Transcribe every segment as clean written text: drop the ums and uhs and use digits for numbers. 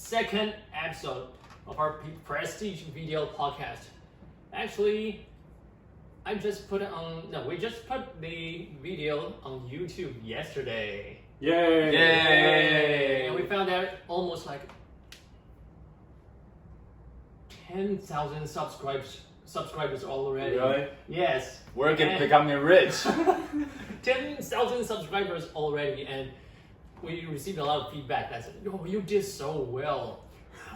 second episode of our Prestige video podcast. Actually, we just put the video on YouTube yesterday. Yay! Yay! And we found out almost like 10,000 subscribers already. Really? Yes. We're becoming rich. 10,000 subscribers already, and we received a lot of feedback that said, "Oh, you did so well.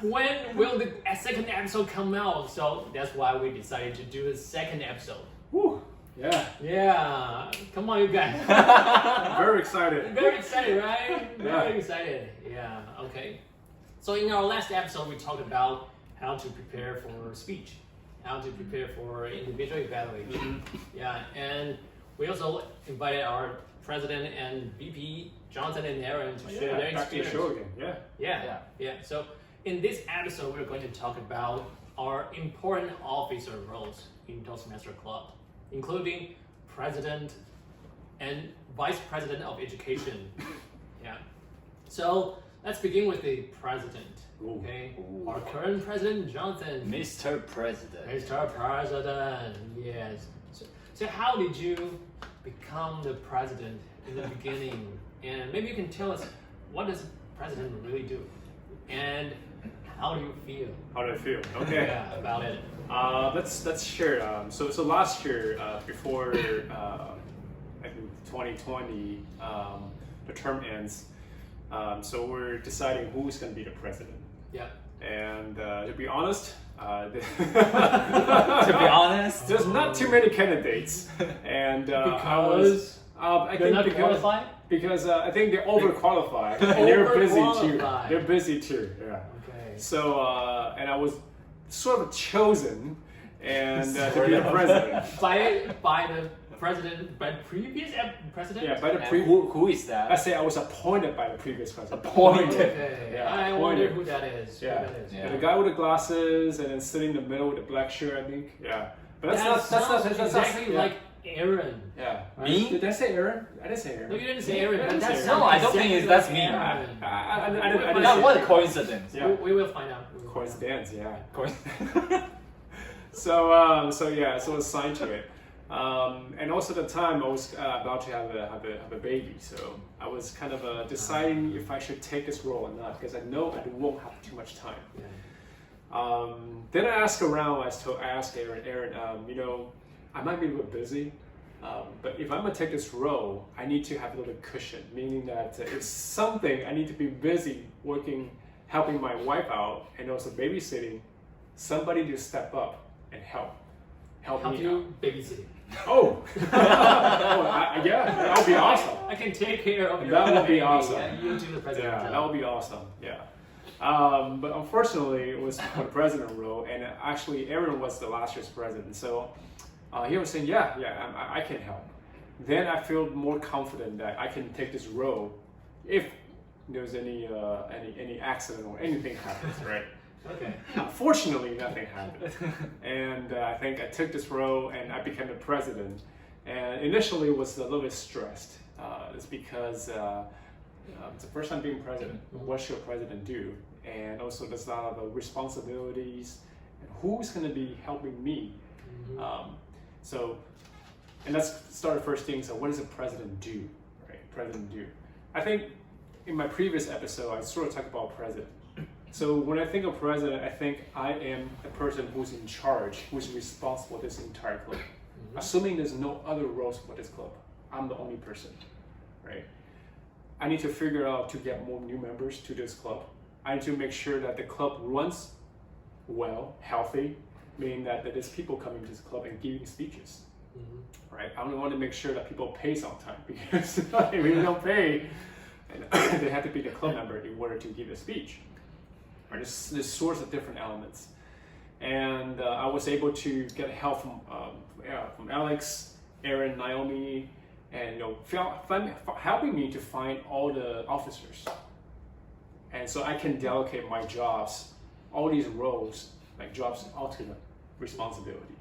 When will the second episode come out?" So that's why we decided to do a second episode. Whew. Yeah. Yeah, come on, you guys. Very excited. Very excited, right? Yeah. Very excited. Yeah. Okay. So in our last episode, we talked about how to prepare for speech, how to prepare for individual evaluation. Yeah, and we also invited our president and VP, Jonathan and Aaron, to share their back to the experience. show again. Yeah. Yeah. So in this episode, we're going to talk about our important officer roles in Toastmaster Club, including president and vice president of education. Yeah. So let's begin with the president. Okay. Our current president, Jonathan. Mr. President. Mr. President. Yes. So how did you become the president in the beginning? And maybe you can tell us, what does president really do? And how do you feel? How do I feel? Okay. Yeah, about it. Let's share. So last year, before I think 2020, the term ends. So we're deciding who's going to be the president. Yeah. And to be honest, To be honest, there's not too many candidates, and Because I they're think not because, qualified? because I think they're overqualified and they're busy too. Overqualified. They're busy too. Yeah. Okay. So and I was sort of chosen and to be the president. By the president, by the previous president? Yeah, by the and who is I that? say I was appointed by the previous president. Appointed. Okay. Yeah, I wonder who that is. Yeah. Who that is. Yeah. And the guy with the glasses and then sitting in the middle with the black shirt, I think. Yeah. But that's not exactly yeah. like Aaron. Yeah. Me? Did I say Aaron? I didn't say No, Aaron. you didn't say Aaron. I But didn't that's say No, I don't think exactly that's like me. Aaron. I didn't That say what a it. coincidence. Yeah. We will find out. We will find out. Coincidence, yeah. Coincidence. So I was signed to it. And also at the time I was about to have a baby, so I was kind of deciding if I should take this role or not, because I know I won't have too much time. Yeah. Then I asked around. I asked Aaron, I might be a little busy, but if I'm gonna take this role, I need to have a little cushion, meaning that if something I need to be busy working, helping my wife out, and also babysitting, somebody to step up and help me you out. babysitting. Oh, yeah, that would be awesome. I can take care of your That would be baby. awesome. Yeah, you do the president. Yeah, job. that would be awesome. Yeah. But unfortunately, it was for the president role, and actually, Aaron was the last year's president. So he was saying, I can help. Then I feel more confident that I can take this role if there's any accident or anything happens, right? Okay. Fortunately, nothing happened, and I think I took this role and I became the president. And initially, was a little bit stressed. It's because it's the first time being president. What should a president do? And also, there's a lot of responsibilities. And who's going to be helping me? And let's start the first thing. So, what does a president do? Right? President do. I think in my previous episode, I sort of talked about president. So when I think of president, I think I am the person who's in charge, who's responsible for this entire club. Assuming there's no other roles for this club, I'm the only person, right? I need to figure out to get more new members to this club. I need to make sure that the club runs well, healthy, meaning that there's people coming to this club and giving speeches, right? I want to make sure that people pay on time, because if you don't pay, they have to be the club member in order to give a speech. Right? There's sorts of different elements, and I was able to get help from Alex, Aaron, Naomi, and helping me to find all the officers, and so I can delegate my jobs, all these roles, like jobs, ultimate responsibility.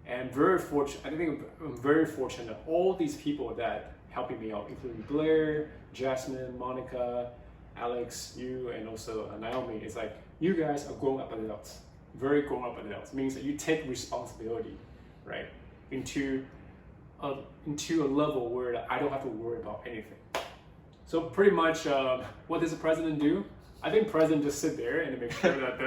And I think I'm very fortunate that all these people that helping me out, including Blair, Jasmine, Monica, Alex, you, and also Naomi, is like you guys are grown up adults, very grown up adults. Means that you take responsibility, right, into a level where I don't have to worry about anything. So pretty much, what does the president do? I think president just sit there and make sure that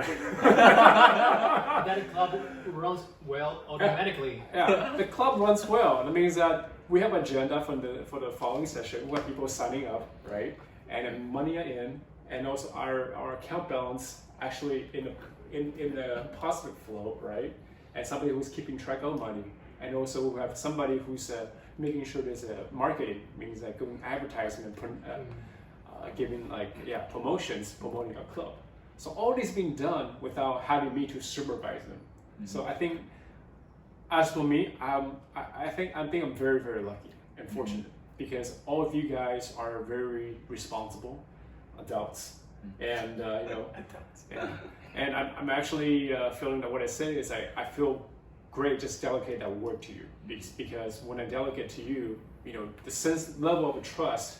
that club runs well automatically. Yeah, the club runs well. That means that we have agenda for the following session. We have people signing up, right? And then money are in, and also our account balance actually in the positive flow, right? And somebody who's keeping track of money, and also we have somebody who's making sure there's a marketing, means like doing advertisement, giving promotions, promoting a club. So all this being done without having me to supervise them. So I think, as for me, I think I'm very, very lucky and fortunate because all of you guys are very responsible adults, and and I'm actually feeling that what I say is I feel great just delegate that work to you because when I delegate to you, the sense level of trust,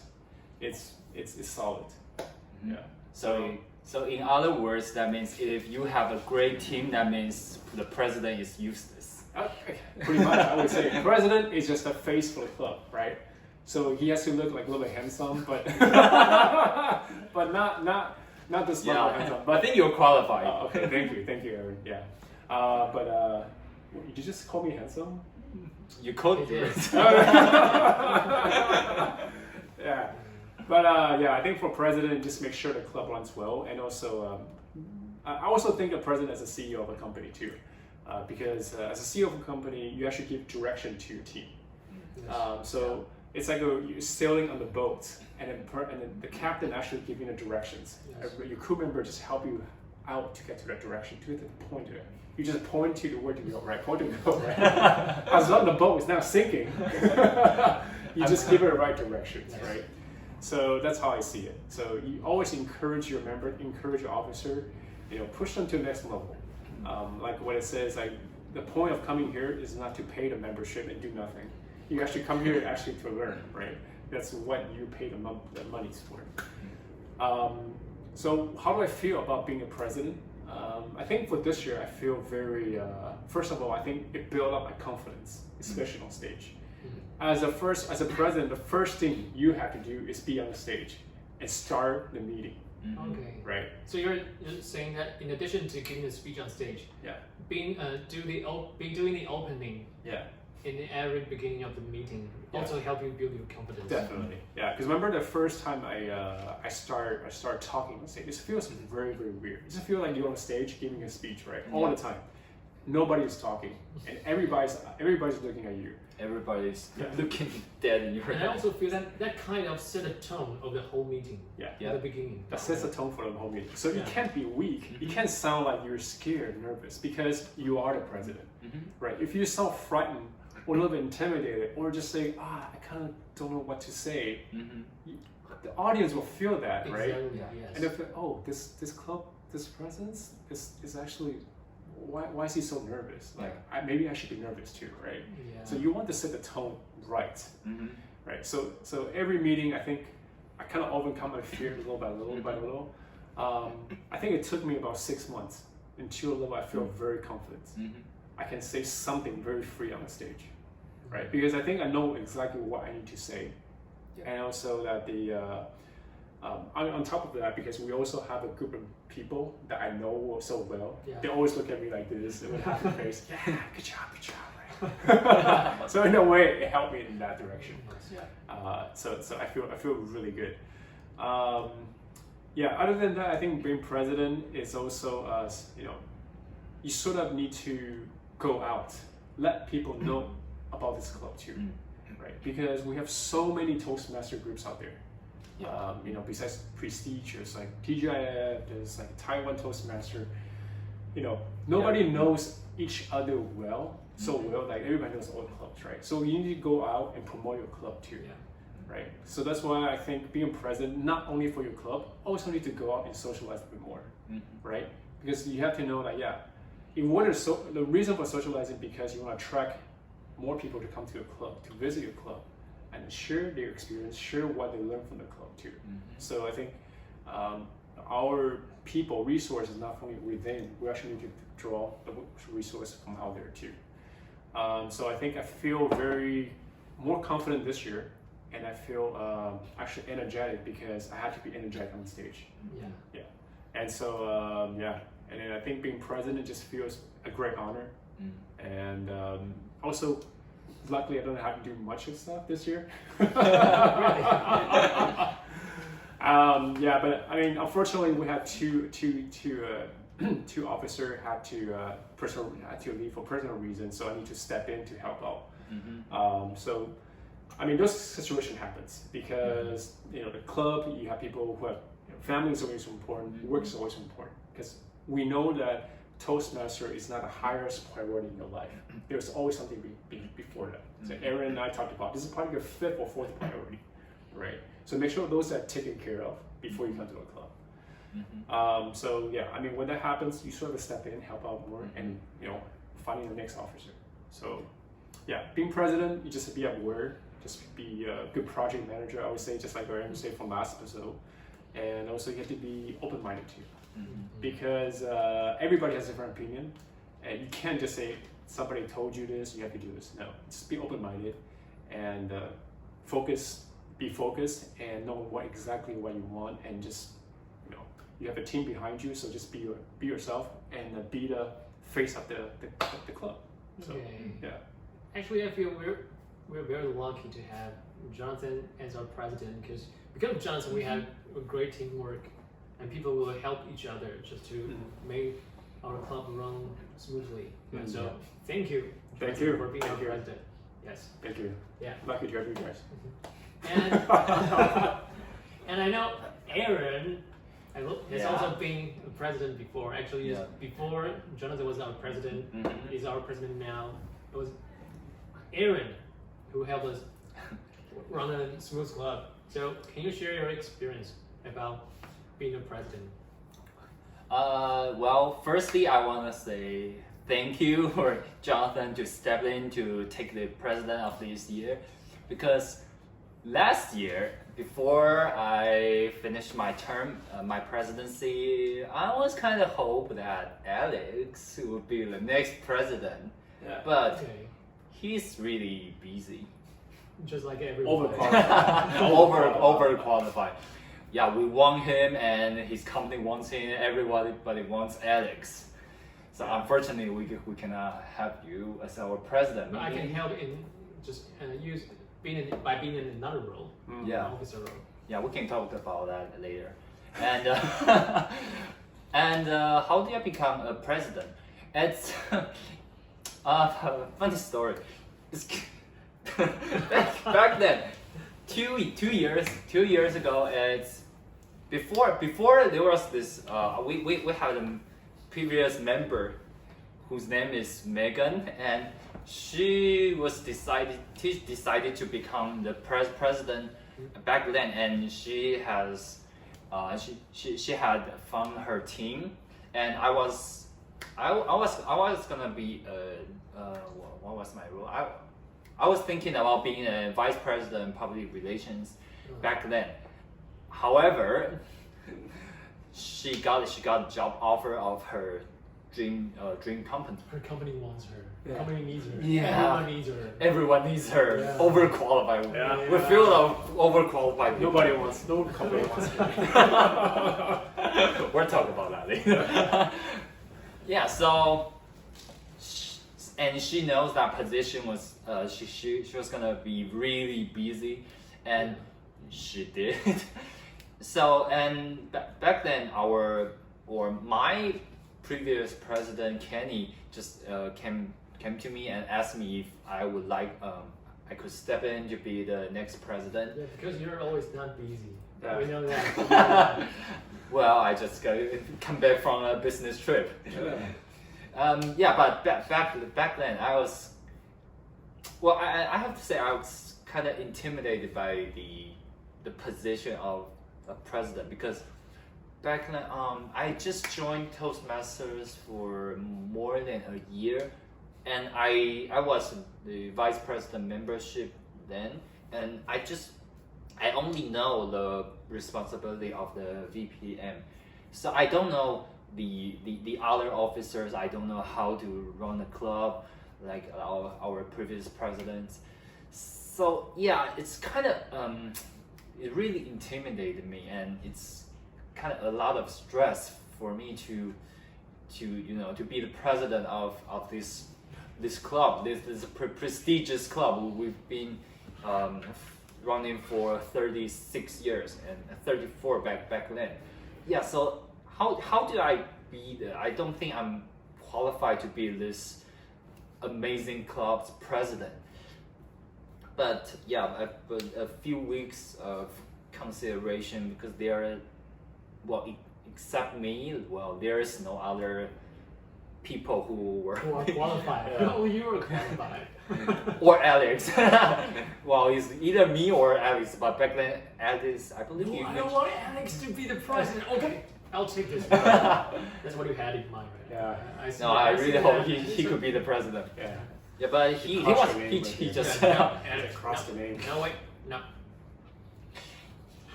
it's solid. Yeah. So in other words, that means if you have a great team, that means the president is useless. Pretty much, I would say president is just a face for the club, right? So he has to look like a little bit handsome, but but not this level of handsome. But I think you're qualified. Okay, thank you, Aaron. Yeah. Did you just call me handsome? You called it. Yeah. But I think for president, just make sure the club runs well, and also I also think the president as a CEO of a company too, because as a CEO of a company, you actually give direction to your team. So it's like you're sailing on the boat, and then the captain actually giving the directions. Yes. Your crew member just help you out to get to that direction, to the point to it. You just point to the where to go, right? Point to go, right? As long as the boat is now sinking, you just give it the right directions, right? So that's how I see it. So you always encourage your member, encourage your officer, push them to the next level. Like what it says, like the point of coming here is not to pay the membership and do nothing. You actually come here actually to learn, right? That's what you pay the money for. So how do I feel about being a president? I think for this year, I feel very, first of all, I think it built up my confidence, especially on stage. As a president, the first thing you have to do is be on the stage and start the meeting. Okay. Right. So you're saying that in addition to giving a speech on stage, doing the opening in every beginning of the meeting also help you build your confidence. Definitely. Yeah. Because remember the first time I start talking on stage, it feels very, very weird. It just feels like you're on stage giving a speech, right? All the time. Nobody's talking, and everybody's looking at you. Everybody's looking dead in your head. And I also feel that kind of set a tone of the whole meeting at the beginning. That sets a tone for the whole meeting. So you can't be weak. You can't sound like you're scared, nervous, because you are the president, right? If you sound frightened or a little bit intimidated, or just say, I kind of don't know what to say, the audience will feel that, right? Exactly, yes. And if this club, this president is actually. Why is he so nervous? Like maybe I should be nervous too, right? Yeah. So you want to set the tone right, right? So every meeting, I think I kind of overcome my fear little by little. I think it took me about 6 months until a level I feel very confident. I can say something very free on the stage, right? Because I think I know exactly what I need to say, and also that on top of that, because we also have a group of people that I know so well, they always look at me like this with half the face. Yeah, good job, right? So in a way, it helped me in that direction. So I feel really good. Other than that, I think being president is also you sort of need to go out, let people know about this club too, right? Because we have so many Toastmaster groups out there. Besides Prestige, there's like TGIF, there's like Taiwan Toastmaster. Nobody knows each other so well. Like everybody knows all the clubs, right? So you need to go out and promote your club too, right? So that's why I think being president, not only for your club, also need to go out and socialize a bit more, right? Because you have to know that the reason for socializing because you want to attract more people to come to your club, to visit your club, and share their experience, share what they learned from the club too. So I think our people resources not only within, we actually need to draw the resource from out there too. So I think I feel very more confident this year, and I feel actually energetic because I had to be energetic on stage. Yeah. And so and then I think being president just feels a great honor. And also, luckily I don't have to do much of stuff this year. But I mean, unfortunately, we had two officers had to leave for personal reasons, so I need to step in to help out. So, I mean, those situation happens because the club, you have people who have family is always important, work is always important, because we know that Toastmaster is not the highest priority in your life. There's always something before that. So Aaron and I talked about this is probably your 5th or 4th priority, right? So make sure those are taken care of before you come to a club. So yeah, I mean, when that happens, you sort of step in, help out more, and finding the next officer. So yeah, being president, you just be aware, just be a good project manager. I would say, just like Aaron said from last episode, and also you have to be open-minded too. Because everybody has a different opinion, and you can't just say somebody told you this, you have to do this. No, just be open-minded and be focused, and know exactly what you want, and just you have a team behind you, so just be yourself and be the face of the club. So yeah, actually I feel we're very lucky to have Jonathan as our president, because of Jonathan we have a great teamwork, and people will help each other just to make our club run smoothly. And so thank you for being our president. Yes. Thank you. Yeah. Lucky to have you guys. And I know Aaron has also been a president before. Actually, before Jonathan was our president, he's our president now. It was Aaron who helped us run a smooth club. So can you share your experience about being a president? Well, firstly, I want to say thank you for Jonathan to step in to take the president of this year, because last year, before I finished my term, my presidency, I was kind of hope that Alex would be the next president, but he's really busy. Just like everyone. Overqualified. Yeah, we want him, and his company wants him. Everybody wants Alex. So unfortunately, we cannot have you as our president. But I can help in just by being in another role, officer role. Yeah, we can talk about that later. And how did I become a president? It's a funny story. It's back then, 2 years ago. It's before there was this. We had a previous member whose name is Megan, and she decided to become the president back then, and she has she had found her team, and I was gonna be what was my role? I was thinking about being a vice president public relations back then. However, she got a job offer of her dream company. Her company wants her. Her company needs her. Yeah. Everyone needs her. Everyone needs her. Yeah. Overqualified. Yeah. We feel overqualified. No company wants her. We'll talk about that later. Yeah. So, and she knows that position was she was gonna be really busy, and she did. So, and back then my previous president Kenny just came to me and asked me if I would like I could step in to be the next president. Yeah, because you're always not busy. Yeah. We know that. Well, I just come back from a business trip. But back then I was, well, I have to say I was kind of intimidated by the position of a president, because back then I just joined Toastmasters for more than a year, and I was the vice president membership then, and I I only know the responsibility of the VPM, so I don't know the other officers. I don't know how to run a club like our previous presidents. So yeah, it's kind of it really intimidated me, and it's kind of a lot of stress for me to to be the president of this club, this prestigious club. We've been running for 36 years and 34 back then. Yeah, so how do I be I don't think I'm qualified to be this amazing club's president. But yeah, but a few weeks of consideration, because there, well, except me, well, there is no other people who were qualified. Yeah. Oh, you were qualified. or Alex. Well, it's either me or Alex. But back then, Alex, I believe you. I don't want Alex to be the president. Okay, I'll take this. That's what you had in mind, right? Yeah. I see, No, I see really hope that. he could be the president. Yeah. Yeah, but he Cross was your name he with just No, Alex crossed the name. No, wait, no.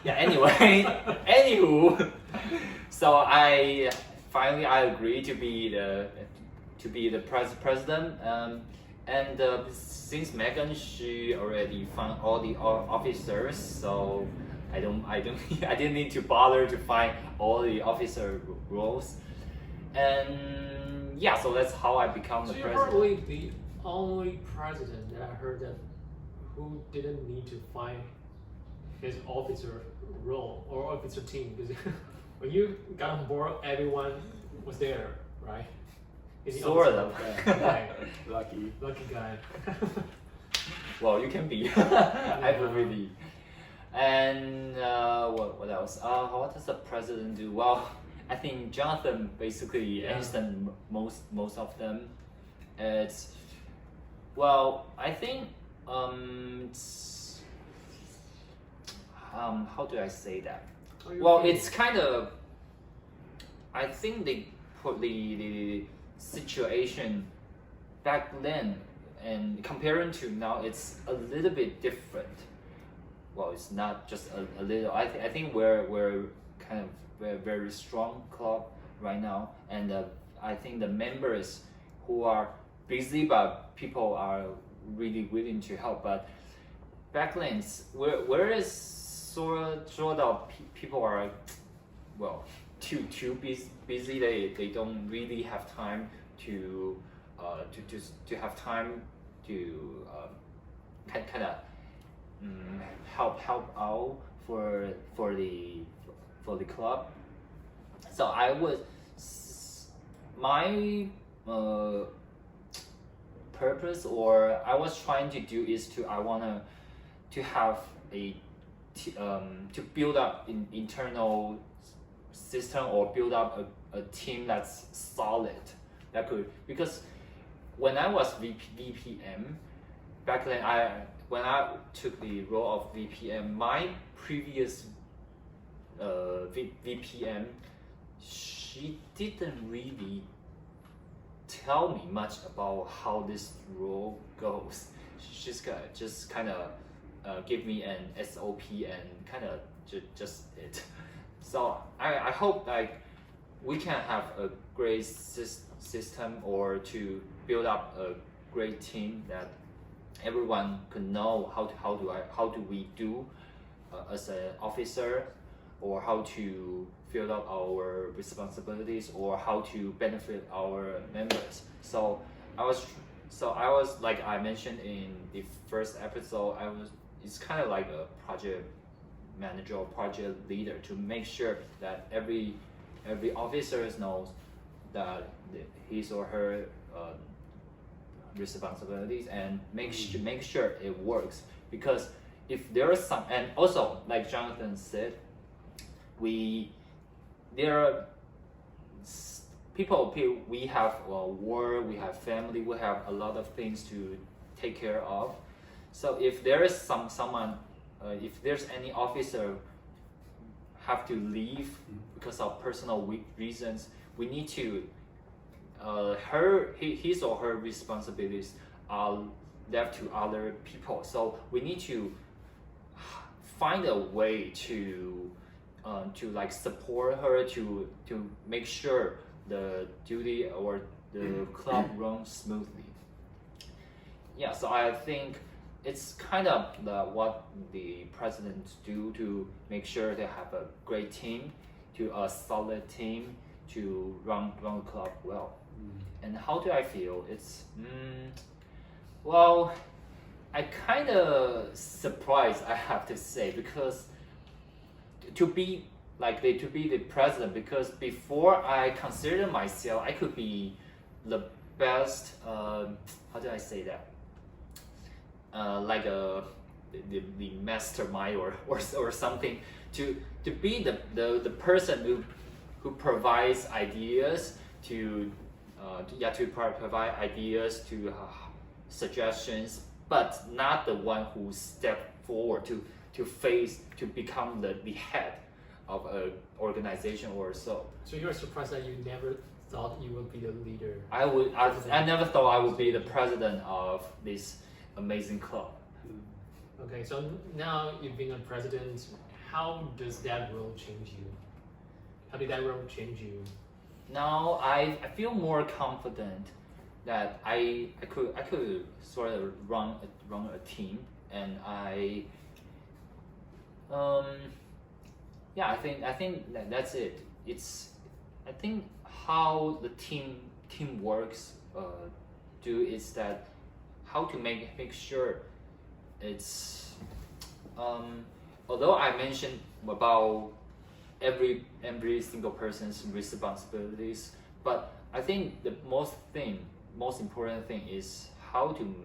yeah. Anyway, anywho, so I finally I agreed to be the president. And since Megan, she already found all the officers, so I didn't need to bother to find all the officer roles. And yeah, so that's how I become So the you're president. probably the only president that I heard that who didn't need to find his officer role or officer team, because when you got on board, everyone was there, right? Is he Sort officer? of. Okay. Lucky. Lucky guy. Well, you can be. I believe. And what else? What does the president do? Well, I think Jonathan basically answered most of them. It's I think it's, how do I say that? How you Well, feel? it's kind of, I think they put the situation back then and comparing to now, it's a little bit different. Well, it's not just a little. I think we're kind of a very strong club right now, and I think the members who are busy, but people are really willing to help. But back then, whereas sort of people are, well, too busy. They don't really have time to have time to kind of help out for the club. So I was my purpose, or I was trying to do, is I wanna to have to build up an internal system, or build up a team that's solid, that could, because when I was VPM back then, when I took the role of VPM, my previous VPM, she didn't really tell me much about how this role goes. She just kind of give me an SOP and kind of just it. So I hope like we can have a great system, or to build up a great team that everyone can know how do we do as an officer, or how to fill up our responsibilities, or how to benefit our members. So I was like I mentioned in the first episode, it's kind of like a project manager or project leader, to make sure that every officer knows that his or her responsibilities, and make sure it works. Because if there is some, and also like Jonathan said, there are people, we have work, we have family, we have a lot of things to take care of. So if there is someone, if there's any officer have to leave because of personal reasons, we need to his or her responsibilities are left to other people. So we need to find a way to like support her to make sure the duty or the club runs smoothly. Yeah, so I think it's kind of what the presidents do to make sure they have a great team, a solid team to run the club well. And how do I feel? It's well, I kind of surprised, I have to say, because to be the president, because before I considered myself I could be the best. How do I say that? Like the mastermind or something to be the person who provides ideas to provide ideas to suggestions, but not the one who step forward to become the head of an organization or so. So you're surprised that you never thought you would be the leader? I never thought I would be the president of this amazing club. Okay, so now you've been a president. How does that role change you? How did that role change you? Now I feel more confident that I could sort of run a team, and I think that's it. I think how the team works is that how to make sure it's although I mentioned about every single person's responsibilities, but I think the most important thing is how to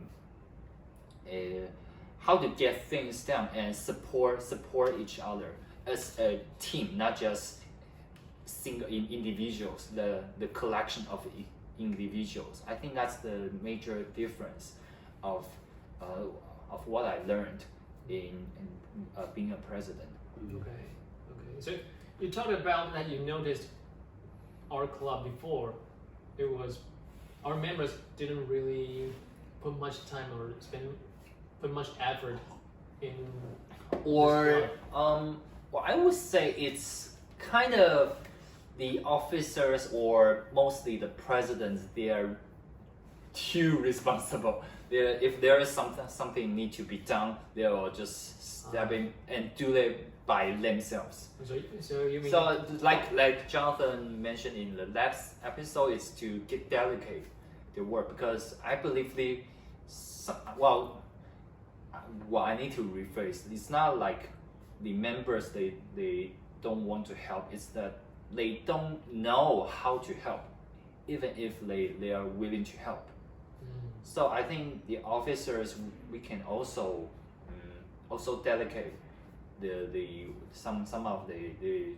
get things done and support each other as a team, not just single individuals, the collection of individuals. I think that's the major difference of what I learned in being a president. Okay. So you talked about that you noticed our club before, our members didn't really put much time or put much effort in Or well, I would say it's kind of the officers or mostly the presidents. They are too responsible. If there is something need to be done, they will just step in and do it by themselves. So you mean like Jonathan mentioned in the last episode, is to delegate the work, because I believe I need to rephrase. It's not like the members they don't want to help. It's that they don't know how to help, even if they are willing to help. So I think the officers, we can also delegate some of the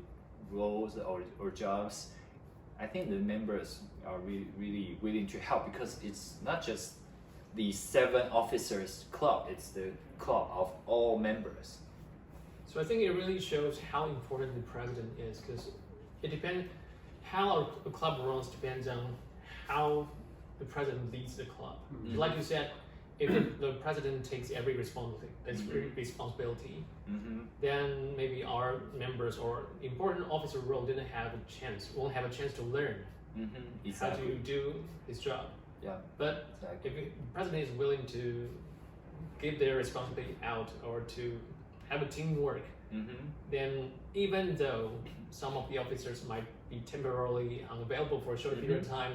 roles or jobs. I think the members are really willing to help, because it's not just the 7 officers club, it's the club of all members. So I think it really shows how important the president is, because it depends how a club runs depends on how the president leads the club. Like you said, if the president takes every responsibility, then maybe our members or important officer role won't have a chance to learn how to do his job. Yeah. But if the president is willing to give their responsibility out or to have a teamwork, then even though some of the officers might be temporarily unavailable for a short period of time,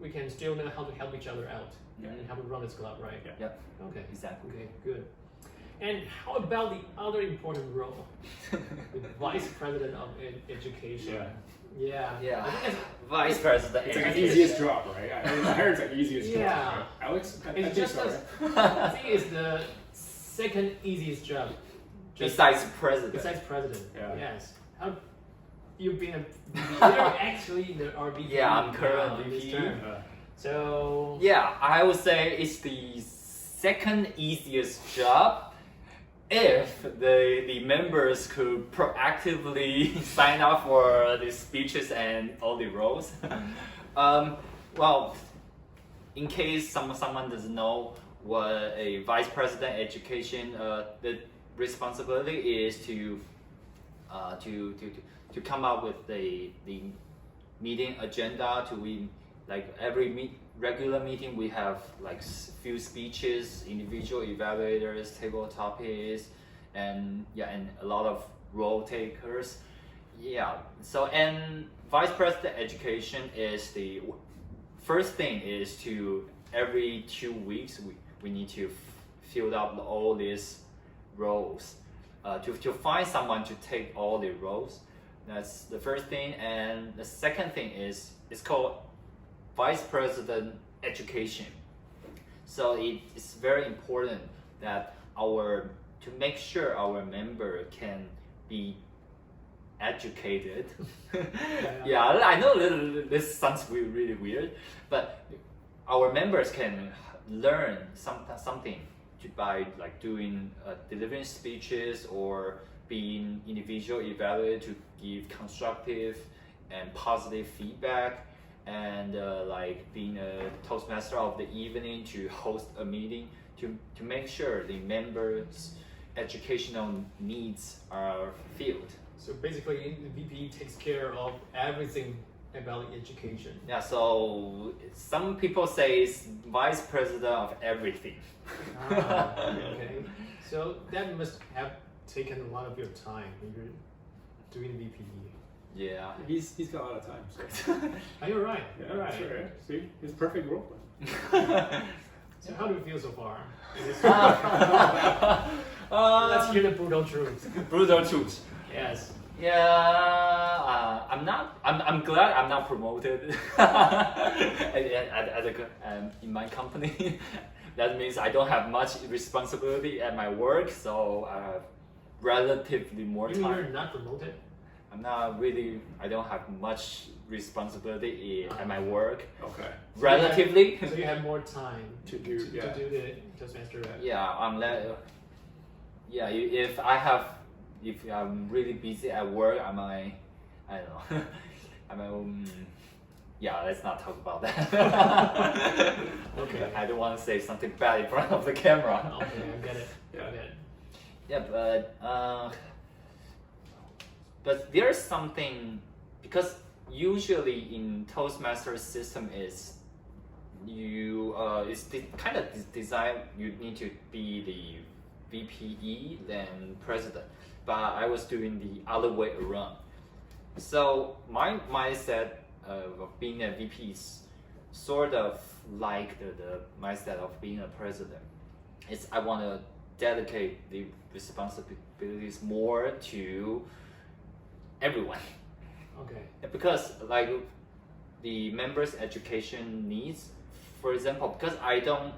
we can still know how to help each other out and how to run this club, right? Yeah. Okay. Exactly. Okay, good. And how about the other important role, the vice president of education? Yeah. Yeah. I think Vice president. It's like the easiest job, right? I heard it's like the easiest job. Yeah. Right? Alex, I it's think just so, as right? I think it's the second easiest job. Besides president. Besides president. Yeah. Yes. How you've been you're actually the RVP. Yeah, I'm current in this VP. term. So Yeah, I would say it's the second easiest job if the members could proactively sign up for the speeches and all the roles. Well, in case someone doesn't know what a vice president education, responsibility is to come up with the meeting agenda. Like every regular meeting, we have like few speeches, individual evaluators, table topics, and a lot of role takers. Yeah. So and vice president education is the first thing is to every 2 weeks we need to fill up all these roles to find someone to take all the roles. That's the first thing. And the second thing is it's called vice president education. So it's very important that to make sure our member can be educated. Yeah, I know this sounds really weird, but our members can learn something by like doing delivering speeches or being individual evaluated to give constructive and positive feedback, and like being a Toastmaster of the evening to host a meeting to make sure the members' educational needs are filled. So basically, the VP takes care of everything about education. Yeah, so some people say it's vice president of everything. Okay. So that must have taken a lot of your time when you're doing VPE. Yeah. He's got a lot of time. So. Oh, you're right. Yeah, You're right. sure. See, he's a perfect role player. So how do you feel so far? Let's Let's hear the brutal truth. brutal truth. Yes. Yeah, I'm glad I'm not promoted in my company. That means I don't have much responsibility at my work, so I have relatively more You mean time. you're not promoted? I don't have much responsibility at my work. Okay. Relatively. So you have more time To do, yeah. to do the Toastmaster. Yeah, if I'm really busy at work, I don't know. Yeah, let's not talk about that. Okay. I don't want to say something bad in front of the camera. Okay, I get it. Yeah. I get it. Yeah, but there's something, because usually in Toastmaster system is kind of designed, you need to be the VPE then president, but I was doing the other way around. So my mindset of being a VP is sort of like the mindset of being a president. I want to dedicate the responsibilities more to everyone. Okay. Because like the members' education needs, for example, because I don't,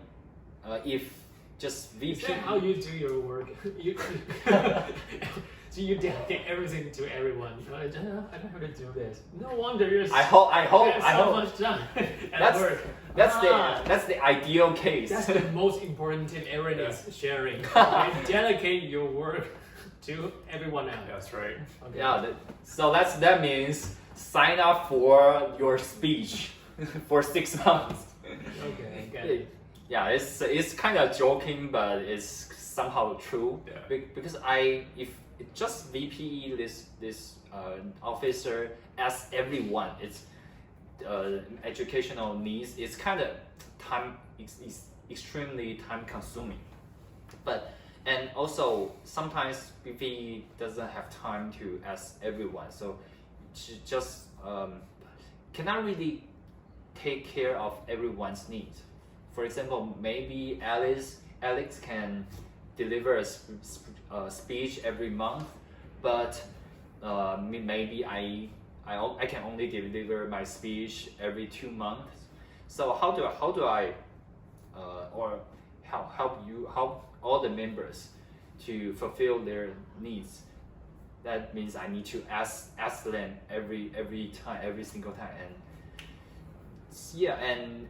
if just VP. Is that how you do your work? So you dedicate everything to everyone. I don't have to do this. No wonder you're. I hope. So much done at work. That's the ideal case. That's the most important tip everyone is sharing. Okay? Dedicate your work to everyone else. That's right. Okay. Yeah. So that means sign up for your speech for 6 months. Okay. Get it. Yeah, it's kind of joking, but it's somehow true. Yeah. Because if it just VPE this officer as everyone, it's educational needs. It's kind of it's extremely time consuming. And also sometimes VP doesn't have time to ask everyone, so she just cannot really take care of everyone's needs. For example, maybe Alex can deliver a speech every month, but maybe I can only deliver my speech every 2 months. So how do I or help all the members to fulfill their needs? That means I need to ask them every time, every single time, and yeah, and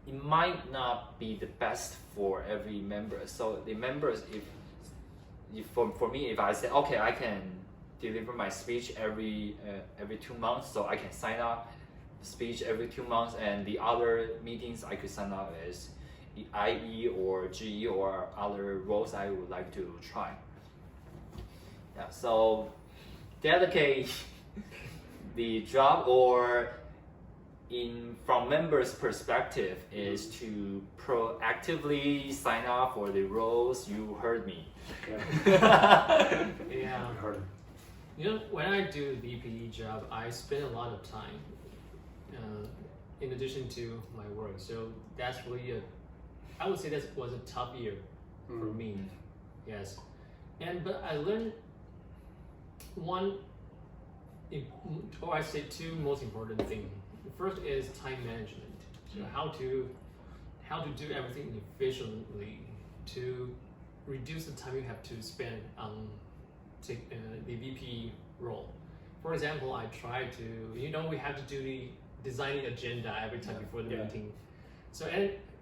it might not be the best for every member. So the members, if for me, if I say okay, I can deliver my speech every 2 months, so I can sign up speech every 2 months, and the other meetings I could sign up as IE or GE or other roles I would like to try. Yeah, so dedicate the job, or from members' perspective, is to proactively sign up for the roles. You heard me. Yeah. Yeah. I heard. You know, when I do the VPE job, I spend a lot of time in addition to my work. So that's really I would say that was a tough year for me. Yes. But I learned or I say two most important things. The first is time management. So how to do everything efficiently to reduce the time you have to spend on the VP role. For example, I try to, we have to do the designing agenda every time before the meeting. So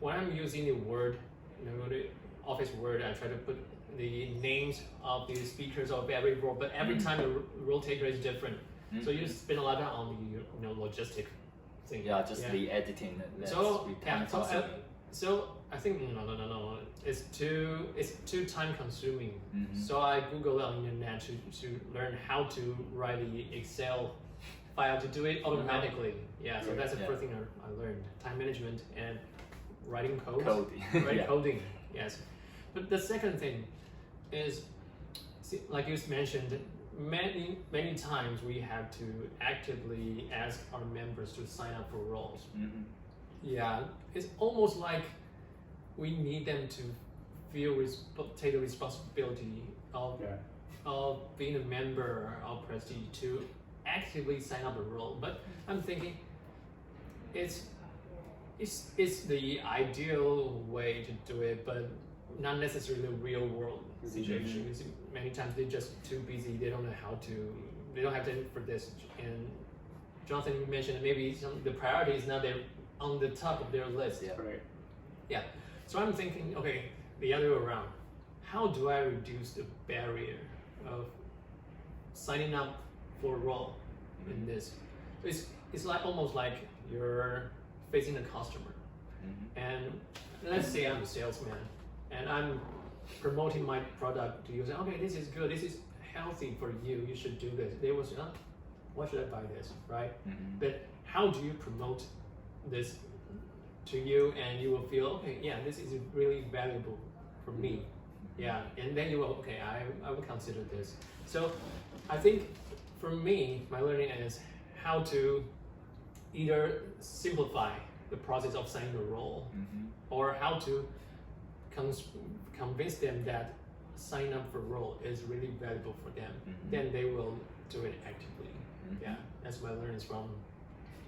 when I'm using the Word, the Office Word, I try to put the names of the speakers of every role, but every time the role taker is different. So you spend a lot of time on the logistic thing. Yeah, just the editing. So I think no. It's too time consuming. So I Googled on the internet to learn how to write the Excel file to do it automatically. Yeah, so that's the first thing I learned: time management and writing code. Coding. Yes. But the second thing is, like you mentioned, many times we have to actively ask our members to sign up for roles. Yeah, it's almost like we need them to take the responsibility of being a member of Prestige to actively sign up a role. But I'm thinking it's the ideal way to do it, but not necessarily the real world situation. Many times they're just too busy. They don't know they don't have time for this. And Jonathan, you mentioned maybe the priority is not there on the top of their list. Yeah. Right. Yeah. So I'm thinking, okay, the other way around. How do I reduce the barrier of signing up for a role in this? It's like almost like you're facing a customer, and let's say I'm a salesman, and I'm promoting my product to you. Say, okay, this is good. This is healthy for you. You should do this. They will say, why should I buy this, right? But how do you promote this to you, and you will feel, okay, yeah, this is really valuable for me. Yeah, and then you will, okay, I will consider this. So I think for me, my learning is how to either simplify the process of signing a role, or how to convince them that sign up for a role is really valuable for them. Then they will do it actively. Yeah, that's my learnings from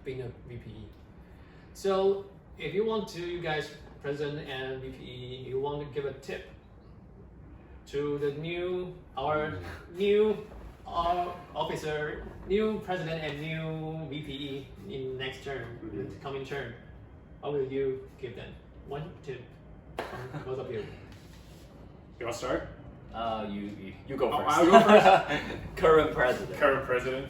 being a VPE. So if you want to, you guys, President and VPE, you want to give a tip to the new officer, new president and new VPE in next term, in the coming term, what will you give them? One tip from both of you. You want to start? You go first. I'll go first. Current president. Current president.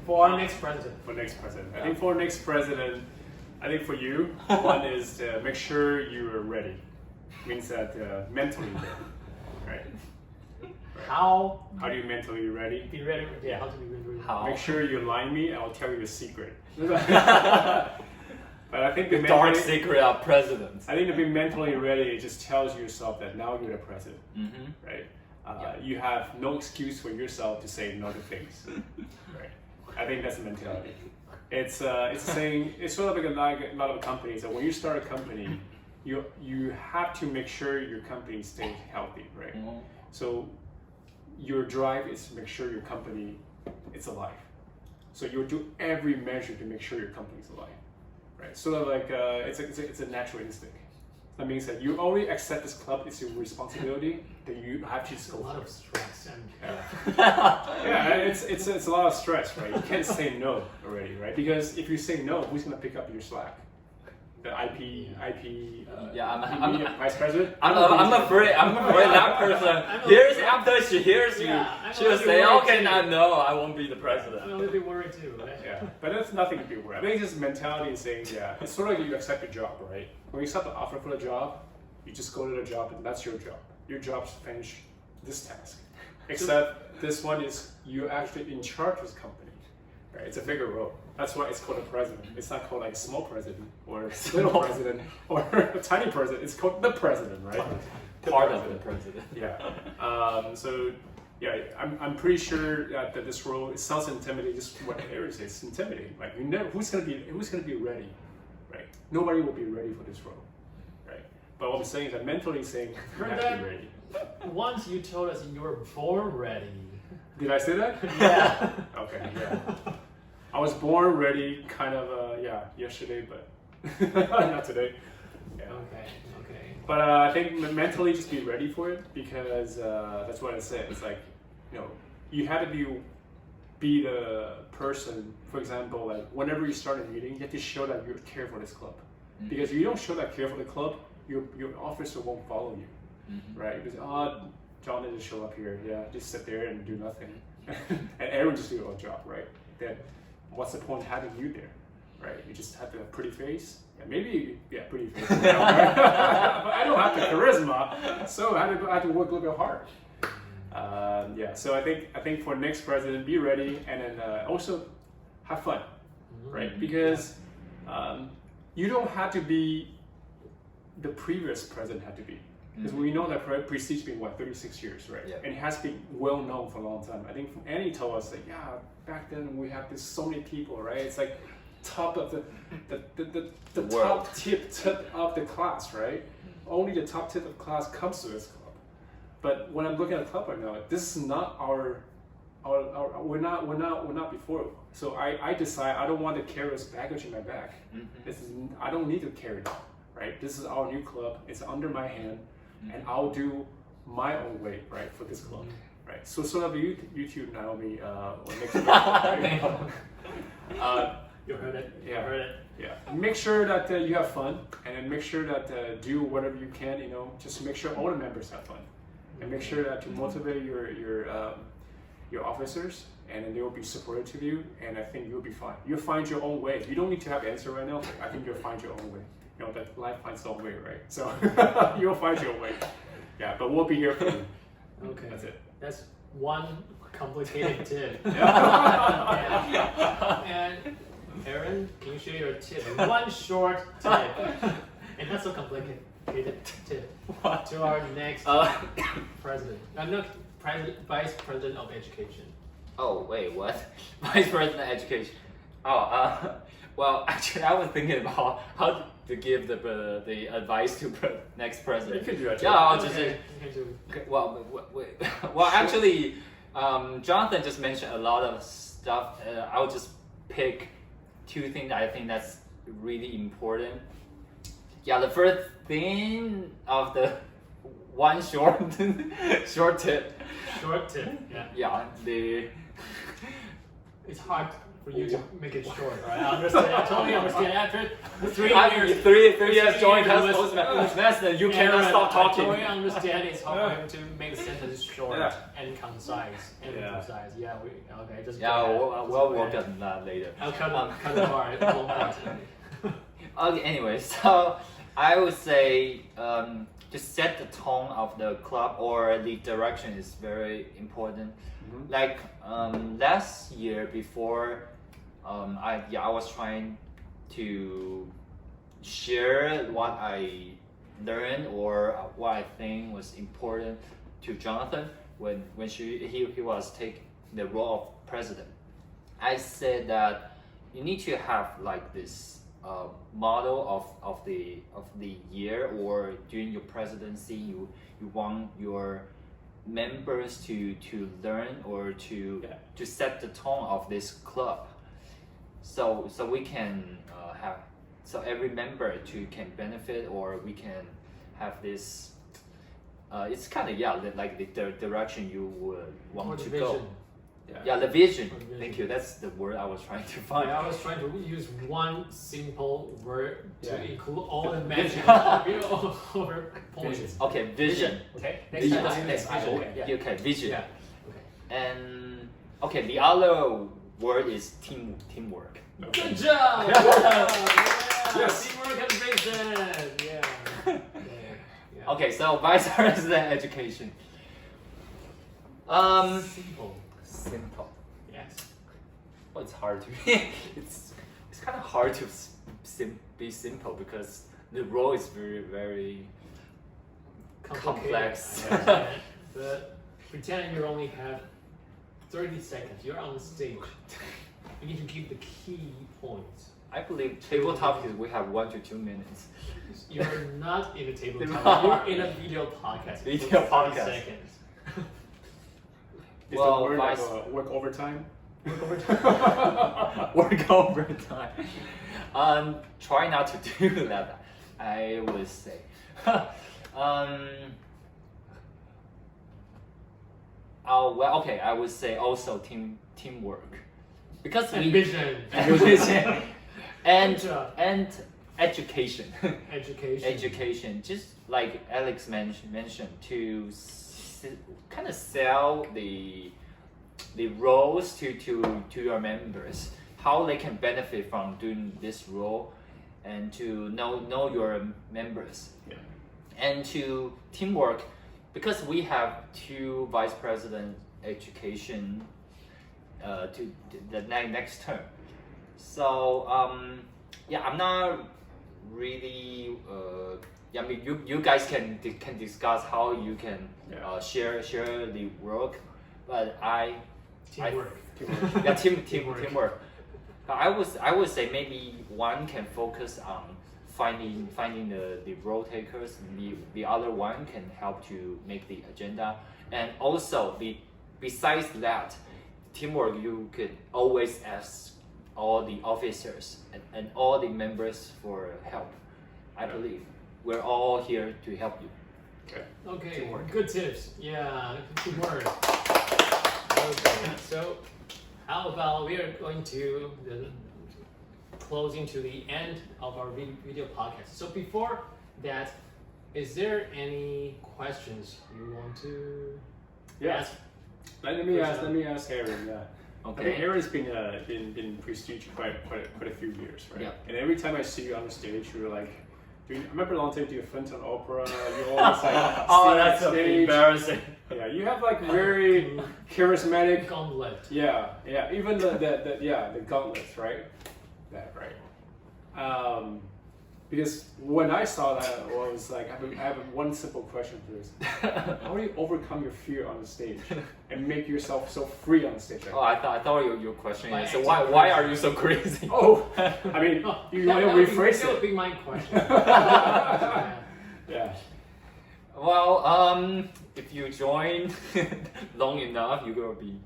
For our next president. For next president. I think for next president, I think for you, one is to make sure you are ready. Means that mentally ready, right? How do you mentally ready? Be ready. Yeah, how to be ready. How? Make sure you line me, and I'll tell you a secret. But I think the dark secret of presidents. I think to be mentally ready, it just tells yourself that now you're the president, right? You have no excuse for yourself to say no to things, right? I think that's the mentality. It's saying it's sort of like a lot of companies that when you start a company, you have to make sure your company stays healthy, right? So your drive is to make sure your company is alive. So you'll do every measure to make sure your company is alive, right? Sort of like it's a natural instinct. That means that you only accept this club is your responsibility. That you have to just go. A lot of stress and yeah, it's a lot of stress, right? You can't say no already, right? Because if you say no, who's gonna pick up your slack? The IP. I'm vice president. I'm afraid that person hears after she hears you, she'll say, okay, no, I won't be the president. I'm a little bit worried too. Right? Yeah, but that's nothing to be worried. I think it's just mentality and saying, it's sort of like you accept a job, right? When you accept an offer for a job, you just go to the job and that's your job. Your job is to finish this task. except this one is you're actually in charge of this company, right? It's a bigger role. That's why it's called a president. It's not called like a small president or a little president or a tiny president. It's called the president, right? Part of the president. Yeah. So yeah, I'm pretty sure that this role, it sounds intimidating. Just what Aaron says, it's intimidating. Like you never, who's gonna be ready, right? Nobody will be ready for this role, right? But what I'm saying is, I'm mentally saying you have to be ready. Once you told us you were born ready. Did I say that? Yeah. Okay. Yeah. I was born ready, kind of. Yesterday, but not today. Yeah. Okay. But I think mentally just be ready for it because that's what I said. It's like, you had to be the person. For example, like whenever you start a meeting, you have to show that you care for this club. Mm-hmm. Because if you don't show that care for the club, your officer won't follow you, mm-hmm. right? Because John didn't show up here. Yeah, just sit there and do nothing, and everyone just do their own job, right? Then what's the point of having you there, right? You just have a pretty face. Maybe pretty face. But I don't have the charisma, so I have to work a little bit hard. So I think for next president, be ready and then also have fun, right? Because you don't have to be the previous president had to be. Because we know that Prestige has been 36 years, right? Yeah. And it has been well known for a long time. I think Annie told us that back then we have so many people, right? It's like top of the top tip of the class, right? Only the top tip of class comes to this club. But when I'm looking at the club right now, this is not our we're not before. So I decide I don't want to carry this baggage in my back. Mm-hmm. I don't need to carry it, right? This is our new club. It's under my hand, and I'll do my own way, right, for this club, right? So sort of YouTube Naomi next week, right? You heard it. Yeah. You heard it. Yeah. Make sure that you have fun, and then make sure that do whatever you can. Just make sure all the members have fun, and make sure that to motivate your officers, and then they will be supportive to you. And I think you'll be fine. You'll find your own way. You don't need to have the answer right now. I think you'll find your own way. That life finds its own way, right? So you'll find your way. Yeah, but we'll be here for you. Okay. That's it. That's one complicated tip. And Aaron, can you share your tip? One short tip, and not so complicated tip to our next president. I'm not vice president of education. Oh wait, what? Vice president of education. Well, actually, I was thinking about how to give the advice to next president. You can do that. Yeah, I'll just Okay. well, actually, Jonathan just mentioned a lot of stuff. I'll just pick two things I think that's really important. Yeah, the first thing of the one short tip. Short tip. Yeah. Yeah, It's hard for you to make it short, right? I understand. I totally understand. After 3 years, three years joined as Toastmaster, you cannot stop talking. I totally understand. It's hard for him to make sentences short and concise and precise. Yeah, okay. Just we'll work on that later. I'll cut the part. Okay, anyway, so I would say to set the tone of the club or the direction is very important. Mm-hmm. Like last year before, I was trying to share what I learned or what I think was important to Jonathan when he was taking the role of president. I said that you need to have like this model of the year or during your presidency you want your members to learn or to set the tone of this club, so we can have every member can benefit, or we can have this. It's kind of like the direction you would want to go. Yeah, the vision. Thank you. That's the word I was trying to find. I was trying to use one simple word to include all the mentions over points. Okay, vision. Okay, next time. Okay, vision. Yeah. Okay. And the other word is teamwork. Good job! Yes. Teamwork and vision. Yeah. Okay, so vice president education. Simple. Simple. Yes. Well, it's hard to. it's kind of hard to be simple because the role is very complex. I understand. But pretend you only have 30 seconds. You're on the stage. You need to give the key points. I believe tabletop is we have 1 to 2 minutes. You're not in a tabletop. You're in a video podcast. Video For 30 podcast. seconds. Is Well, the word like, vice- work overtime? Work overtime. Work overtime. Try not to do that. I would say. Oh well, okay. I would say also teamwork, because we Ambition. ambition and Good job. and education. Education. Education, just like Alex mentioned, to kind of sell the roles to your members, how they can benefit from doing this role, and to know your members, Yeah. and to teamwork, because we have 2 vice president education to the next term. So yeah, I'm not really. Yeah, I mean, you guys can discuss how you can share the work, but Teamwork. yeah, teamwork. But I would say maybe one can focus on finding the role takers. The other one can help to make the agenda, and also besides that, teamwork, you could always ask all the officers and all the members for help. I believe we're all here to help you. Okay. Okay, Teamwork. good tips. Yeah, teamwork. Okay, so how about we are going to closing to the end of our video podcast. So before that, is there any questions you want to ask? Let me ask Aaron. Yeah. I Okay. think Aaron's been Prestige quite a few years, right? Yeah. And every time I see you on the stage, you're like, I remember a long time doing Fenton Opera. You always like Oh, sing that's on so stage. embarrassing. Yeah, you have like very charismatic. Gauntlet. Yeah. Even the gauntlets, right? That right. Because when I saw that, I was like, I have one simple question for this: how do you overcome your fear on the stage and make yourself so free on stage? Oh, I thought your question By is, so acting why are you so crazy? Oh, I mean, you want to rephrase That would it. be my question. Yeah. Yeah. Well, if you join long enough, you will be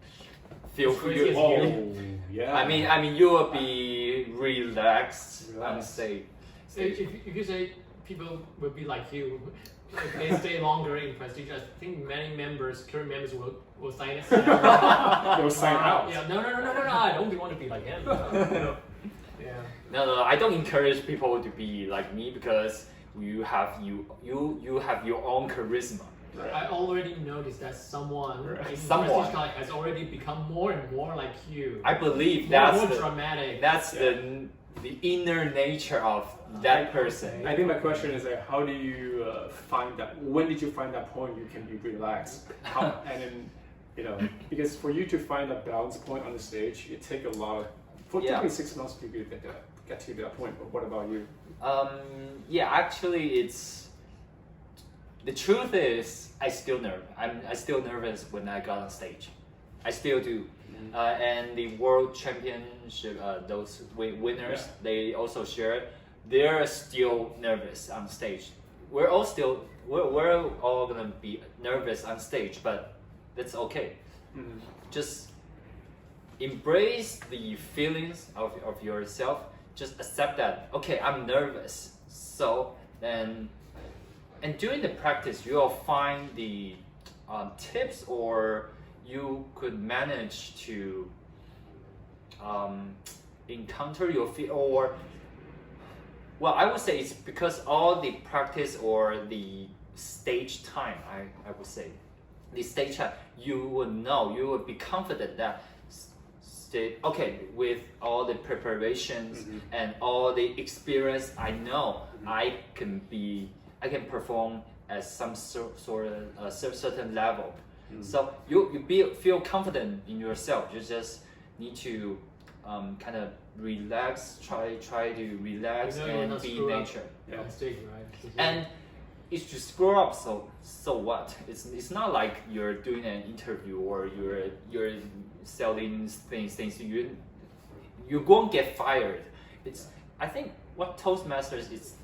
feel Crazy as you. Oh, yeah. I mean, you will be relaxed on Relaxed. stage. So if you say people will be like you, if they stay longer in Prestige, I think many members, current members will sign it. They'll sign out. Yeah, no, I don't want to be like him. Yeah. No, I don't encourage people to be like me, because you have your own charisma. Right. I already noticed that someone in Someone. Prestige College has already become more and more like you. I believe more dramatic. that's the inner nature of that person. I think my question is like, how do you find that? When did you find that point you can be relaxed? And then, because for you to find that balance point on the stage, it takes a lot. For Yeah. 6 months to get to that point. But what about you? Yeah, actually, it's the truth is I still nervous when I got on stage. I still do. And the world championship, those winners, they also share. They're still nervous on stage. We're all gonna be nervous on stage, but that's okay. Just embrace the feelings of yourself. Just accept that. Okay, I'm nervous. So then, and during the practice, you'll find the tips, or you could manage to encounter your fear, or well, I would say it's because all the practice or the stage time, I would say the stage time, you will be confident that okay, with all the preparations and all the experience, I know I can perform at some sort of certain level. So you feel confident in yourself. You just need to kind of relax, try to relax and be nature. Yeah, stage, right? And if you screw up, so what? It's not like you're doing an interview or you're selling things. You won't get fired. I think what Toastmasters is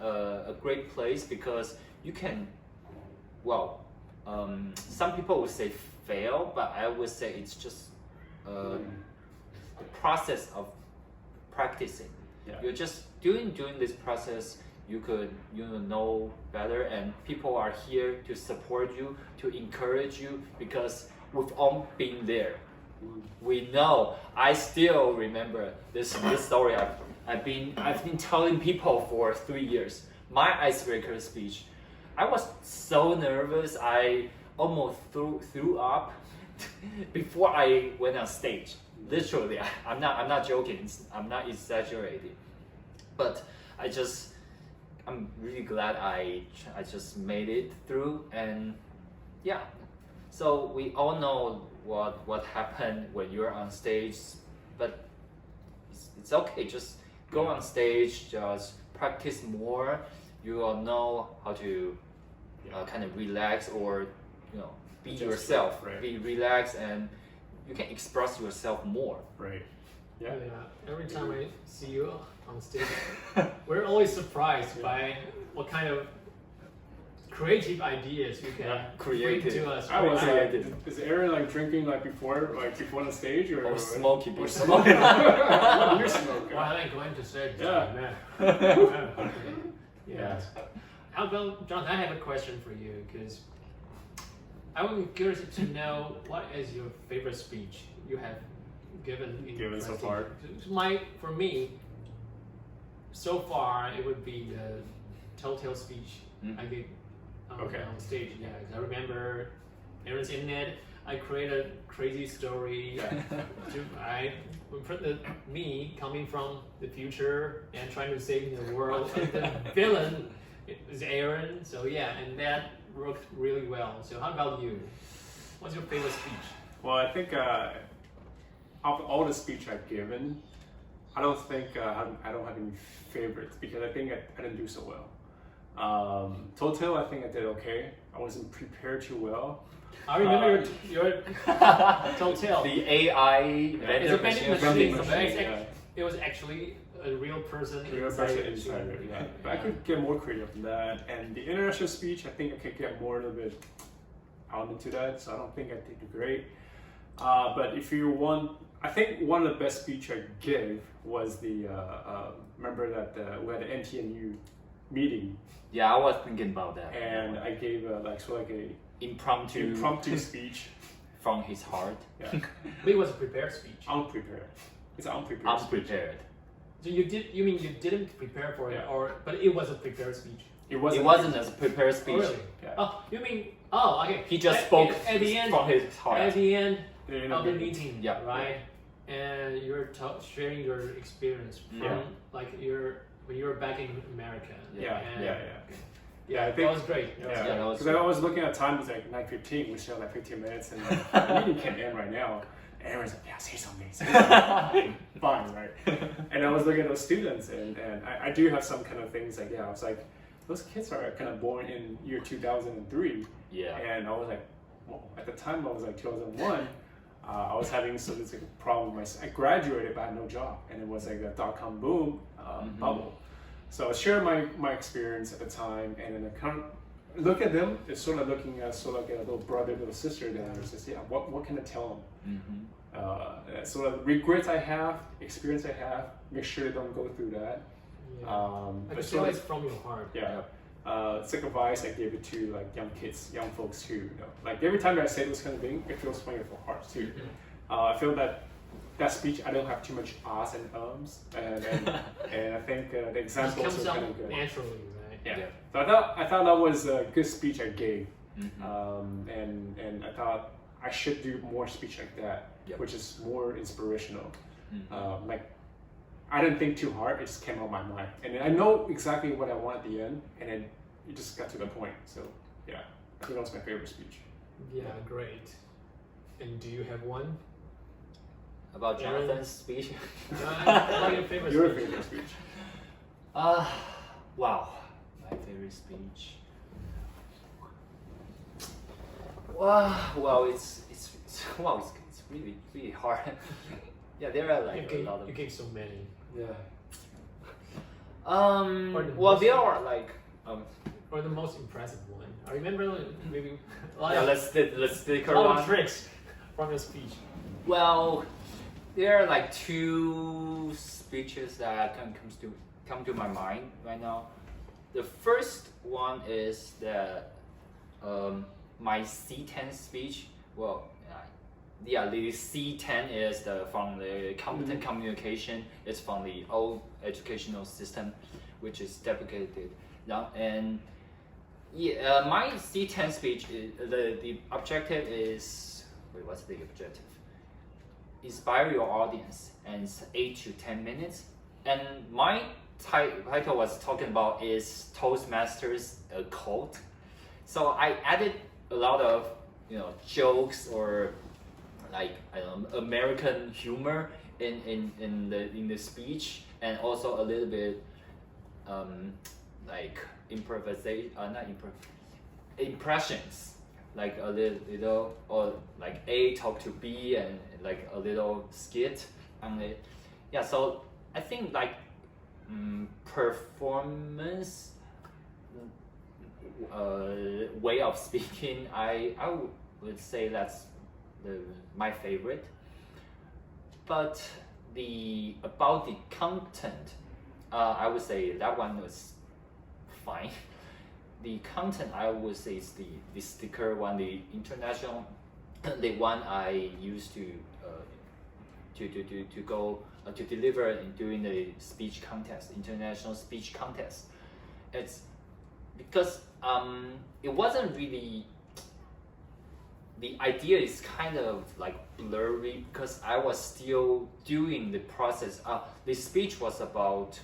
a great place because you can, some people would say fail, but I would say it's just the process of practicing. Yeah. You're just doing this process. You could know better, and people are here to support you, to encourage you, because we've all been there. We know. I still remember this story. I've been telling people for 3 years. My icebreaker speech. I was so nervous. I almost threw up before I went on stage. Literally, I'm not joking. I'm not exaggerating. But I'm really glad I just made it through, and yeah. So we all know what happened when you're on stage, but it's okay. Just go on stage, just practice more. You will know how to kind of relax or be Just yourself, right. be relaxed, and you can express yourself more. Right. Yeah. Every time I see you on stage, we're always surprised by what kind of creative ideas you can bring to us. I was Right. is Aaron drinking before the stage or Smoking. Or smoking. What do you smoke? Why am I going to stage? Yeah. Man. Yeah. How about Jonathan? I have a question for you because I'm curious to know what is your favorite speech you have given so far. For me, so far it would be the telltale speech I gave on stage. Yeah, 'cause I remember Aaron's in it. I created a crazy story. Me coming from the future and trying to save the world. The villain is Aaron. So yeah, and that worked really well. So how about you? What's your favorite speech? Well, I think of all the speech I've given, I don't think I don't have any favorites because I think I didn't do so well. Total, I think I did okay. I wasn't prepared too well. I remember your Total. The AI It's a vending machine. Yeah. It was actually a real person. Inside it, yeah. But I could get more creative than that. And the international speech, I think I could get more a little bit out into that. So I don't think I did great. But if you want, I think one of the best speech I gave was the remember that we had an NTNU meeting. Yeah, I was thinking about that. And I gave a Impromptu speech. from his heart. Yeah. But it was a prepared speech. Unprepared. It's an unprepared speech. Unprepared. So you mean you didn't prepare for it, but it was a prepared speech? It wasn't a prepared speech. Oh, really? Yeah. Oh, you mean okay. He just spoke at the end from his heart. At the end Yeah, of the meeting, Yeah. right? And you're sharing your experience from when you were back in America. Yeah. And, Yeah, I think that was great. that was because I was looking at time, it was like 9:15, which is 15 minutes, and the meeting can't end right now. And everyone's like, yeah, say something. Fine, right? And I was looking at those students, and I do have some kind of things like, I was like, those kids are kind of born in year 2003. Yeah. And I was like, well, at the time I was like 2001. I was having this problem. I graduated, but I had no job, and it was like a dot-com boom bubble. So I was sharing my experience at the time, and then I kind of look at them. It's sort of looking at like a little brother, little sister. Then I was just, what can I tell them? Sort of regrets I have, experience I have. Make sure they don't go through that. I can feel it's from your heart. Yeah. It's like advice I gave it to like young kids, young folks too. Like every time that I say those kind of things, it feels from your heart too. I feel that speech, I don't have too much ahs and ums, and I think the examples are kind of good. Naturally, right? Yeah. So I thought that was a good speech I gave, and I thought I should do more speech like that, which is more inspirational. Like I didn't think too hard; it just came out of my mind, and I know exactly what I want at the end, and then it just got to the point. So yeah, I think that was my favorite speech. Yeah, great. And do you have one? About Aaron? Jonathan's speech. About your favorite Your speech? favorite speech. Wow, my favorite speech. Well, it's really hard. Yeah, there are like a lot of. You gave so many. Yeah. Well, there are like Or the most impressive one. I remember maybe a lot yeah. of, Let's stick a lot of around. tricks from your speech. Well, there are like two speeches that come to my mind right now. The first one is that my C10 speech. Well, yeah, the C10 is from the competent communication. It's from the old educational system, which is deprecated now. And yeah, my C10 speech is the objective is what's the objective? Inspire your audience, and it's 8 to 10 minutes. And my title was talking about is Toastmasters a cult. So I added a lot of jokes or like American humor in the speech, and also a little bit like improvisation, impressions, like a little or like A talk to B and like a little skit on it. Yeah, so I think like performance way of speaking, I would say that's my favorite. But about the content, I would say that one was fine. The content I would say is the sticker one, the international, the one I used to go to deliver during the speech contest, international speech contest. It's because it wasn't really. The idea is kind of like blurry because I was still doing the process. The speech was about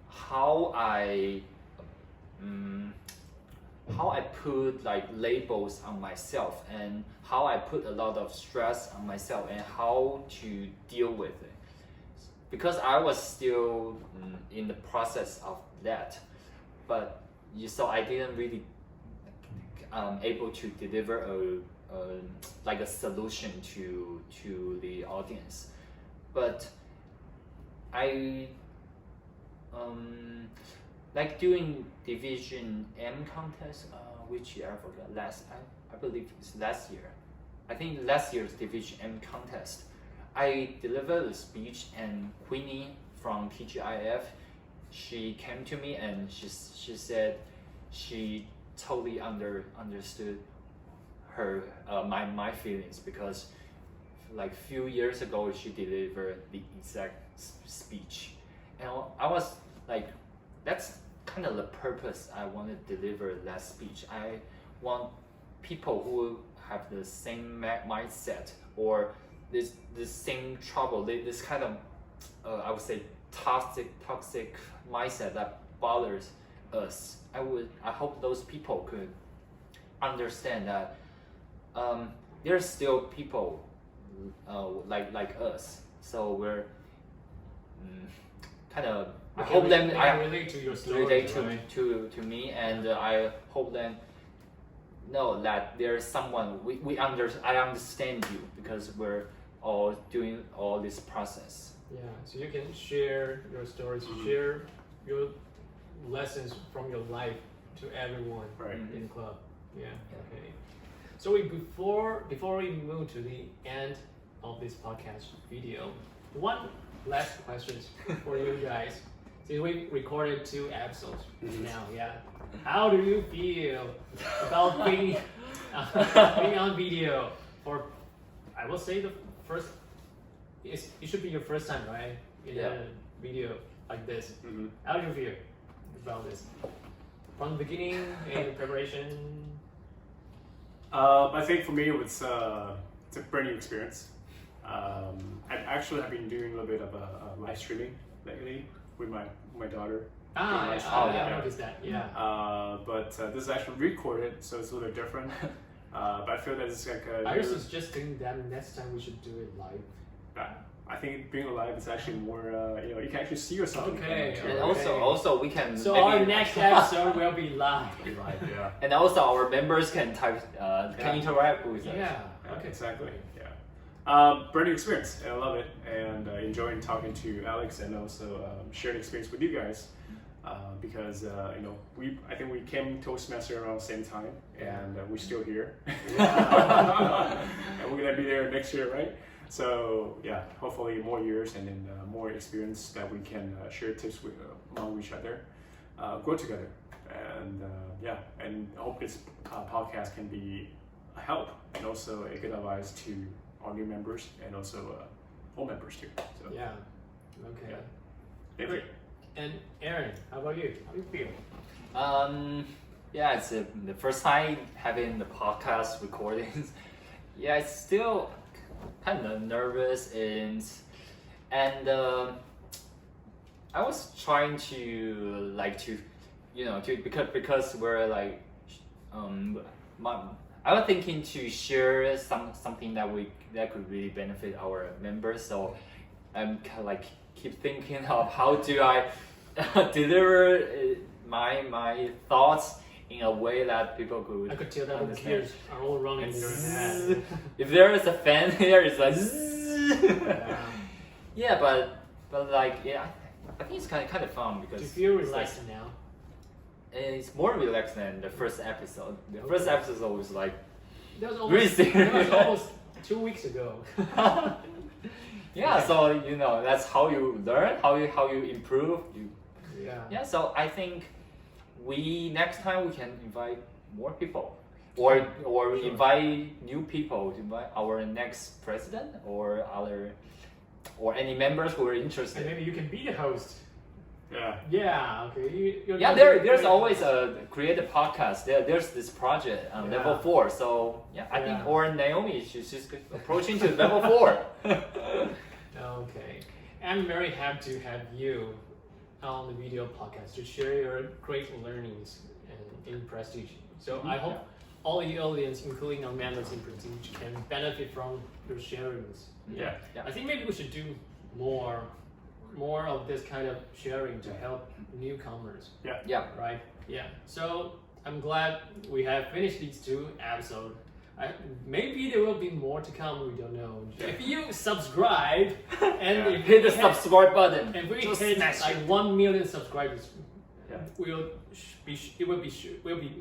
how I put like labels on myself and how I put a lot of stress on myself and how to deal with it. Because I was still in the process of that, but so I didn't really able to deliver a solution to the audience. But I like doing Division M contest, which year I forgot. I believe it's last year. I think last year's Division M contest, I delivered a speech, and Queenie from TGIF, she came to me and she said she totally understood her my feelings, because like few years ago she delivered the exact speech, and I was like, that's kind of the purpose I want to deliver that speech. I want people who have the same mindset or this same trouble, this kind of I would say toxic mindset that bothers us. I hope those people could understand that there's still people like us. So we're kind of. I hope them. I relate to your story, relate right? to me, and I hope them know that there's someone I understand you, because we're all doing all this process. Yeah, so you can share your stories, share your lessons from your life to everyone in the club. Yeah. Okay. So before we move to the end of this podcast video, one last question for you guys. Since we recorded 2 episodes now, yeah. How do you feel about being on video for? I will say the first. It should be your first time, right? In a video like this. How do you feel about this? From the beginning and preparation? I think for me it's a brand new experience. I actually have been doing a little bit of a live streaming lately with my daughter. I noticed that. Yeah. But this is actually recorded, so it's a little different. But I feel that it's like I was suggesting that next time we should do it live. I think being alive is actually more, you can actually see yourself. Okay, in the And camera, too. also we can. So maybe- our next episode will be live. Live, yeah. And also our members can type, Yeah. can interact with us. Yeah. Yeah, Okay. exactly. Yeah. Brand new experience, and I love it, and enjoying talking to Alex, and also sharing experience with you guys, because I think we came Toastmaster around the same time, and we're still here, and we're gonna be there next year, right? So yeah, hopefully more years and then more experience that we can share tips with among each other, grow together, and and I hope this podcast can be a help and also a good advice to our new members and also old members too. So Yeah. Okay. Yeah. thank you. Great. And Aaron, how about you? How do you feel? Yeah, it's the first time having the podcast recordings. Yeah, it's still kind of nervous and I was trying to because we're like I was thinking to share something that could really benefit our members. So I'm kind of like keep thinking of how do I deliver my thoughts in a way that people could. I could tell that the understand. gears are all running in your head. If there is a fan here, it's like Yeah. yeah, but like yeah, I think it's kind of fun because Do you feel it's like- relaxed now? it's more relaxed than the first episode. The first episode was like That was really almost, that was serious. almost 2 weeks ago. Yeah, so that's how you learn, how you improve. Yeah. So I think next time we can invite more people, or Sure. invite new people to invite our next president or any members who are And interested. maybe you can be the host. Yeah. Yeah. Okay. You're Yeah, there's always a creative podcast. There's this project on Yeah. level 4. So yeah, I think Yeah. or Naomi she's just approaching to level 4. Okay. I'm very happy to have you on the video podcast to share your great learnings in Prestige. So I hope all the audience, including our members in Prestige, can benefit from your sharings. Yeah. I think maybe we should do more of this kind of sharing to help newcomers, Yeah. right? Yeah. So I'm glad we have finished these 2 episodes. Maybe there will be more to come. We don't know. If you subscribe and if Hit the we subscribe button. and we Just hit smash like it. 1 million subscribers, Yeah. we'll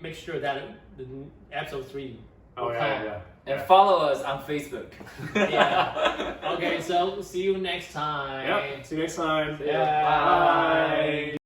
make sure that the episode 3 will Oh come. yeah. And follow us on Facebook. Yeah. Okay, so see you next time. Yeah. See you next time. Yeah. Bye.